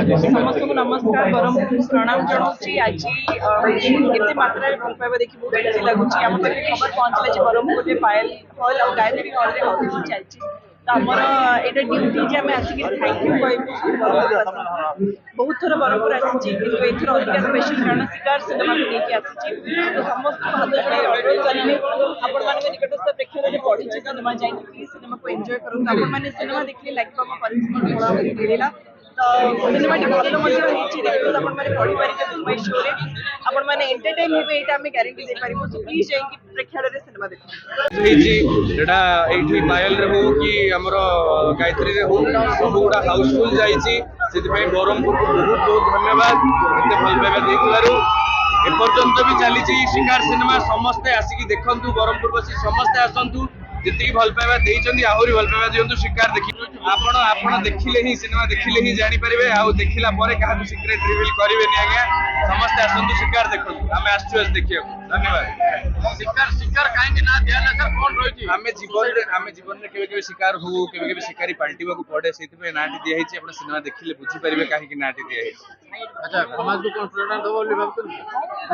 समस्त को नमस्कार बरहमपुर प्रणाम जनाऊँगी आज एत मात्रा भल पाइबा देखिए बहुत खुशी लगुच आम पाखे खबर पहुँचला बरहमपुर में पायल हल और गायत्री हल में ऑडिशन चलती तो आमर यहाँ ड्यूटी आम आसिक थैंक यू कहूँ बहुत थर बरहमपुर आसी एथर अधिका स्पेशल कारण शिकार सिनेमा को लेकिन आसी तो समस्त हाथ जोड़ अनुरोध करेंगे आपण मान निकटस्थ प्रेक्षक में पड़ी सिनेमा जाइए प्लीज सिनेमा को एंजॉय करूँ आपण मैंने सिनेमा देखिए लगे परिश्रम मिलला तो सिनेमा भल देखिए आपण मैंने पढ़ी पारे दुबई शो रे आपण मैंने एंटरटेन हे एटा हमें गारंटी दे पारिबो सो प्लीज जाइए प्रेक्षालय रे सिनेमा देखो एटा एठी पायल रे हो कि हमर गायत्री रे हो सब गुडा हाउसफुल जाईची सेति पई बरहमपुर को बहुत बहुत धन्यवाद एते भल पाइबा देथिलारु एपर्यंत भी चली शिकार सिनेमा समस्ते आसिकी देखंतु बरहमपुर बसी समस्ते आसंतु जितकी भल पाइबा देइचंदी आहुरी भल पाइबा दियंतु शिकार देखि आपण देखिले ही सिनेमा देखिले ही जानि परिबे आ देखिला परे काहा सीक्रेट रिवील करिवे नि आज्ञा समस्ते आसंतु शिकार देखंतु आमे आछुस देखियो धन्यवाद शिकार शिकार काहे कि ना दियाला सर कोन रहिछि आमे जीवन रे केबे शिकार हो केबे शिकारी पाल्टीबा को पड़े सेति पे नाटी दिया हिछि आपण सिनेमा देखिले बुझी परिबे काहे कि नाटी दिया हिछि अच्छा समाज को कोन प्रेरणा दबो बोली भाबतन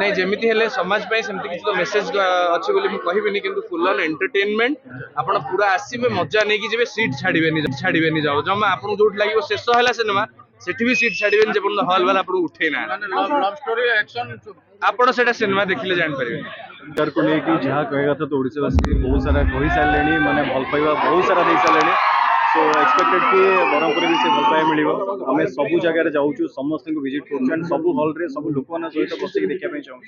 नहीं जेमिति हेले समाज पई सेमति किछ तो मेसेज अछि बोली म कहिबेनी किंतु फुल ऑन एंटरटेनमेंट आपण पूरा आसीबे मजा नै कि जेबे सीट छाड़ीबेनी जाओ जमा आपण जोट लागिवो शेष होला सिनेमा सेठी भी सीट छाड़ीबेनी जे पण हॉल वाला आपण उठे ना लव स्टोरी एक्शन आपण सेटा सिनेमा देखिले जान परिबे डर को लेकिन जहाँ कहे था तो ओडिशावासी बहुत सारा कही सारे माने भल पाइबा बहुत सारा दे सारे सो एक्सपेक्टेड कि बरहमपुर भी से भल पाइबा मिल आम सबू जगह जाऊँ समस्त को विजिट कर सब हल रे सब लोक मान सहित बस देखा चाहूँ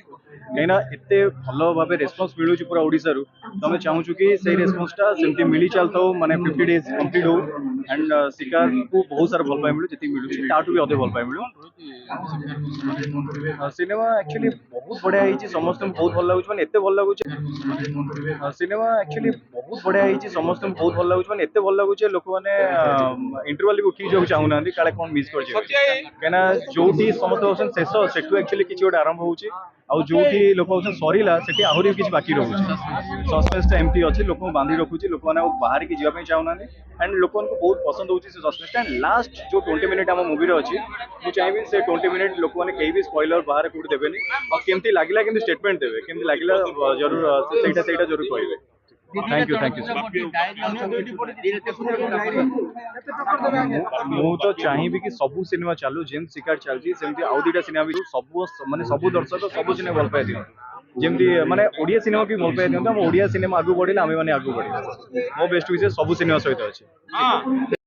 कहीं एत भल भाव रेस्पन्स मिलूँ पूरा ओडिशा तो आम चाहूँ कि से रेस्पन्सटा सेमती मिली चलता माने 50 डेज कंप्लीट हो एंड शिकार को बहुत सारा भल पाइबा मिलू जी मिलूँ ताठू भी अधिक भल पाइबा मिलू सिनेमा एक्चुअली बहुत बढ़िया है समस्त बहुत भल लगुच मैंने एत भल लगुच सिनेमा एक्चुअली बहुत बढ़िया है समस्त बहुत भल लगुच मैंने एत भल लगुच लोक मैंने इंटरवल भी उठी जाऊ चाहूना काले कौन मिस कर कहीं जो समस्त शेष से एक्चुअली किसी गोटे आरंभ होची आउ जो लोक सरला से आहरी किसी बाकी रोचे सस्पेन्सटा एमती अच्छी लोक बांधि रखुची लोक मैंने बाहर की जावाई चाहूना एंड लोक बहुत पसंद होची से सस्पेन्सटा एंड लास्ट जो 20 मिनिट आम मूवी अच्छी मुझे चाहिए से 20 मिनिट लोक मैंने कहीं भी स्पॉइलर बाहर कौट देवेनि और केमती लगला केमती स्टेटमेंट देवे केमती लगला जरूर से जरूर कहे थैंक यू मु तो चाहिए कि सबू सिनेमा चालू जेम शिकार चलती सेमती आउ दुटा सिनेमा भी सब माने सबू दर्शक सब सिनेमा भल पाए दिखाँ जमी माने ओडिया सिनेमा भी भल पाए दिखाँ आम ओडिया सिनेमा आगू बढ़े आम मैंने आगू बढ़े मो बेस्ट विशेष सबू सिनेमा सहित अच्छे।